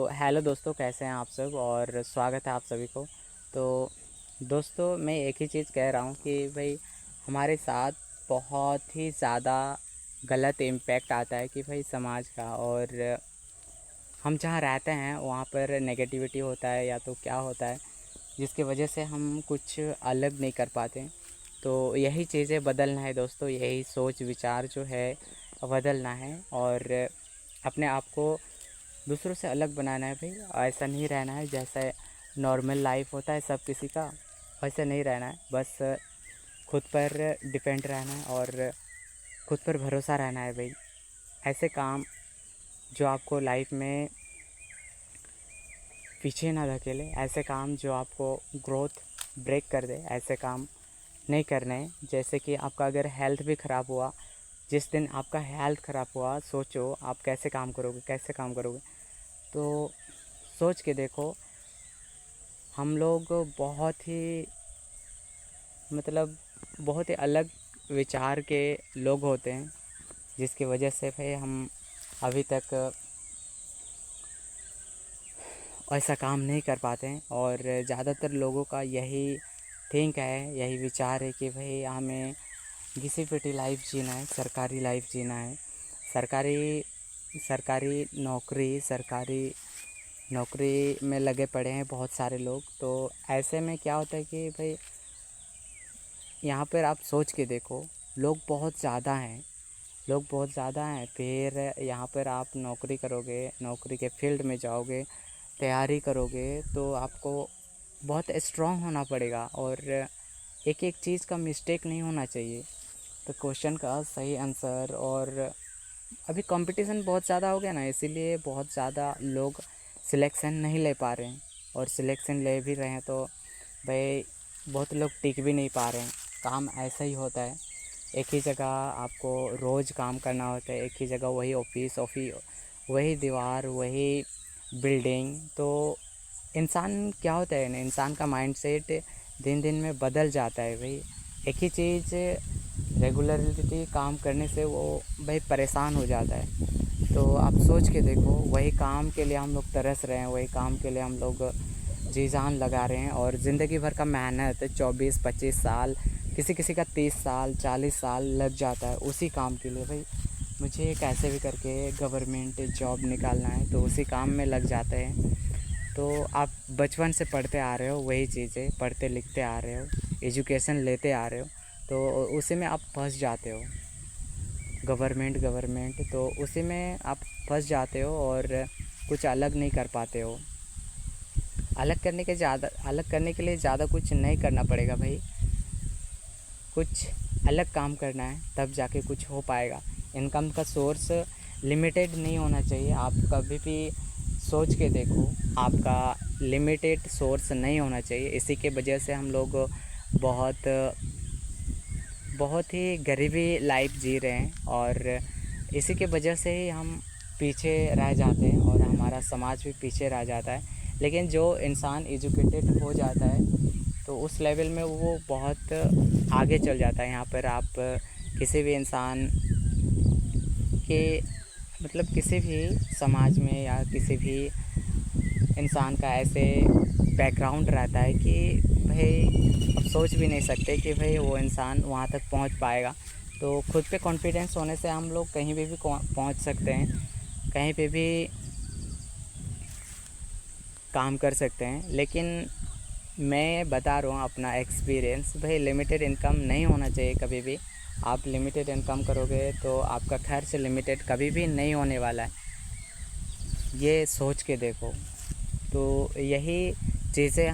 Hello दोस्तों, कैसे हैं आप सब और स्वागत है आप सभी को। तो दोस्तों, मैं एक ही चीज़ कह रहा हूँ कि भाई हमारे साथ बहुत ही ज़्यादा गलत इम्पैक्ट आता है कि भाई समाज का, और हम जहाँ रहते हैं वहाँ पर नेगेटिविटी होता है या तो क्या होता है जिसकी वजह से हम कुछ अलग नहीं कर पाते। तो यही चीज़ें बदलना है दोस्तों, यही सोच विचार जो है बदलना है और अपने आप को दूसरों से अलग बनाना है भाई। ऐसा नहीं रहना है जैसे नॉर्मल लाइफ होता है सब किसी का, वैसे नहीं रहना है। बस खुद पर डिपेंड रहना है और खुद पर भरोसा रहना है भाई। ऐसे काम जो आपको लाइफ में पीछे ना धकेले, ऐसे काम जो आपको ग्रोथ ब्रेक कर दे, ऐसे काम नहीं करने हैं। जैसे कि आपका अगर हेल्थ भी ख़राब हुआ, जिस दिन आपका हेल्थ ख़राब हुआ, सोचो आप कैसे काम करोगे, कैसे काम करोगे। तो सोच के देखो, हम लोग बहुत ही मतलब बहुत ही अलग विचार के लोग होते हैं, जिसकी वजह से भाई हम अभी तक ऐसा काम नहीं कर पाते हैं। और ज़्यादातर लोगों का यही थिंक है, यही विचार है कि भाई हमें घिसी पिटी लाइफ जीना है, सरकारी लाइफ जीना है। सरकारी सरकारी नौकरी में लगे पड़े हैं बहुत सारे लोग। तो ऐसे में क्या होता है कि भाई यहाँ पर आप सोच के देखो, लोग बहुत ज़्यादा हैं, फिर यहाँ पर आप नौकरी करोगे, नौकरी के फील्ड में जाओगे, तैयारी करोगे तो आपको बहुत स्ट्रॉन्ग होना पड़ेगा और एक एक चीज़ का मिस्टेक नहीं होना चाहिए। तो क्वेश्चन का सही आंसर, और अभी कंपटीशन बहुत ज़्यादा हो गया ना, इसीलिए बहुत ज़्यादा लोग सिलेक्शन नहीं ले पा रहे हैं। और सिलेक्शन ले भी रहे हैं तो भाई बहुत लोग टिक भी नहीं पा रहे हैं। काम ऐसा ही होता है, एक ही जगह आपको रोज़ काम करना होता है, एक ही जगह वही ऑफिस वही दीवार, वही बिल्डिंग। तो इंसान क्या होता है ना, इंसान का माइंडसेट दिन दिन में बदल जाता है भाई। एक ही चीज़ रेगुलरिटी काम करने से वो भाई परेशान हो जाता है। तो आप सोच के देखो, वही काम के लिए हम लोग तरस रहे हैं, वही काम के लिए हम लोग जी जान लगा रहे हैं और ज़िंदगी भर का मेहनत 24-25 साल, किसी किसी का 30 साल 40 साल लग जाता है उसी काम के लिए। भाई मुझे कैसे भी करके गवर्नमेंट जॉब निकालना है, तो उसी काम में लग जाते हैं। तो आप बचपन से पढ़ते आ रहे हो, वही चीज़ें पढ़ते लिखते आ रहे हो, एजुकेशन लेते आ रहे हो, तो उसी में आप फंस जाते हो। गवर्नमेंट तो उसी में आप फंस जाते हो और कुछ अलग नहीं कर पाते हो। अलग करने के लिए ज़्यादा कुछ नहीं करना पड़ेगा भाई, कुछ अलग काम करना है, तब जाके कुछ हो पाएगा। इनकम का सोर्स लिमिटेड नहीं होना चाहिए। आप कभी भी सोच के देखो, आपका लिमिटेड सोर्स नहीं होना चाहिए। इसी के वजह से हम लोग बहुत बहुत ही गरीबी लाइफ जी रहे हैं और इसी के वजह से ही हम पीछे रह जाते हैं और हमारा समाज भी पीछे रह जाता है। लेकिन जो इंसान एजुकेटेड हो जाता है तो उस लेवल में वो बहुत आगे चल जाता है। यहाँ पर आप किसी भी इंसान के किसी भी समाज में या किसी भी इंसान का ऐसे बैकग्राउंड रहता है कि भाई अब सोच भी नहीं सकते कि भाई वो इंसान वहाँ तक पहुँच पाएगा। तो खुद पे कॉन्फिडेंस होने से हम लोग कहीं भी पहुँच सकते हैं, कहीं पे भी काम कर सकते हैं। लेकिन मैं बता रहा हूँ अपना एक्सपीरियंस, भाई लिमिटेड इनकम नहीं होना चाहिए कभी भी। आप लिमिटेड इनकम करोगे तो आपका खर्च लिमिटेड कभी भी नहीं होने वाला है, ये सोच के देखो। तो यही चीज़ें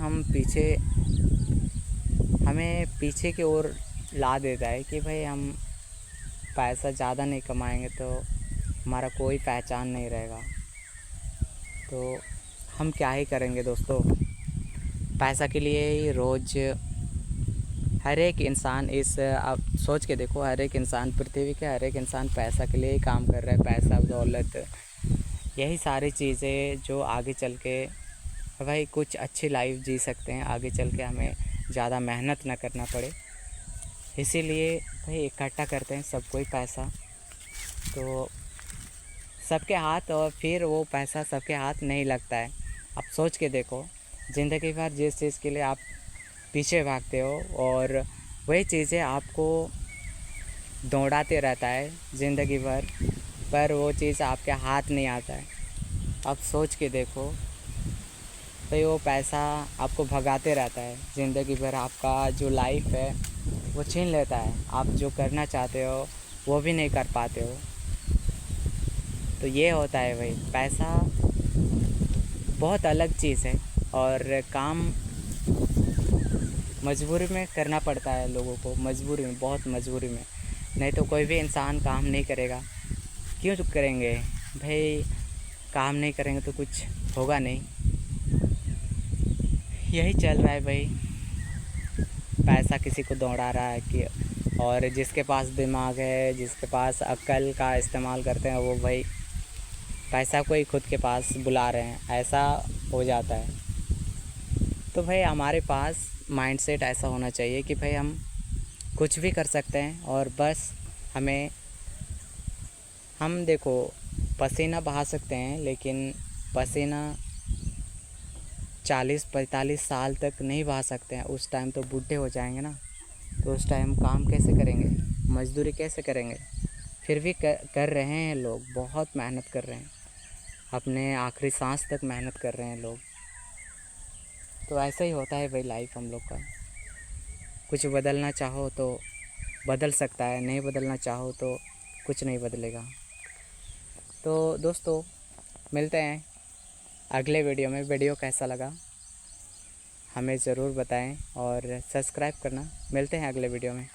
हमें पीछे की ओर ला देता है कि भाई हम पैसा ज़्यादा नहीं कमाएंगे तो हमारा कोई पहचान नहीं रहेगा। तो हम क्या ही करेंगे दोस्तों, पैसा के लिए ही रोज़ हर एक इंसान आप सोच के देखो, हर एक इंसान पृथ्वी के हर एक इंसान पैसा के लिए ही काम कर रहा है। पैसा, दौलत, यही सारी चीज़ें जो आगे चल के भाई कुछ अच्छी लाइफ जी सकते हैं, आगे चल के हमें ज़्यादा मेहनत ना करना पड़े। इसीलिए भाई इकट्ठा करते हैं सब कोई पैसा। तो सबके हाथ और फिर वो पैसा सबके हाथ नहीं लगता है। आप सोच के देखो, ज़िंदगी भर जिस चीज़ के लिए आप पीछे भागते हो और वही चीज़ें आपको दौड़ाते रहता है ज़िंदगी भर, पर वो चीज़ आपके हाथ नहीं आता है। आप सोच के देखो भाई, वो पैसा आपको भगाते रहता है ज़िंदगी भर, आपका जो लाइफ है वो छीन लेता है। आप जो करना चाहते हो वो भी नहीं कर पाते हो। तो ये होता है भाई, पैसा बहुत अलग चीज़ है और काम मजबूरी में करना पड़ता है लोगों को, मजबूरी में, बहुत मजबूरी में। नहीं तो कोई भी इंसान काम नहीं करेगा। क्यों तो करेंगे भाई, काम नहीं करेंगे तो कुछ होगा नहीं। यही चल रहा है भाई, पैसा किसी को दौड़ा रहा है कि, और जिसके पास दिमाग है, जिसके पास अक्ल का इस्तेमाल करते हैं, वो भाई पैसा को ही खुद के पास बुला रहे हैं, ऐसा हो जाता है। तो भाई हमारे पास माइंडसेट ऐसा होना चाहिए कि भाई हम कुछ भी कर सकते हैं, और बस हम देखो पसीना बहा सकते हैं, लेकिन पसीना 40-45 साल तक नहीं बहा सकते हैं। उस टाइम तो बूढ़े हो जाएंगे ना, तो उस टाइम काम कैसे करेंगे, मजदूरी कैसे करेंगे। फिर भी कर रहे हैं लोग, बहुत मेहनत कर रहे हैं, अपने आखिरी सांस तक मेहनत कर रहे हैं लोग। तो ऐसा ही होता है भाई लाइफ हम लोग का। कुछ बदलना चाहो तो बदल सकता है, नहीं बदलना चाहो तो कुछ नहीं बदलेगा। तो दोस्तों, मिलते हैं अगले वीडियो में। वीडियो कैसा लगा हमें ज़रूर बताएं और सब्सक्राइब करना। मिलते हैं अगले वीडियो में।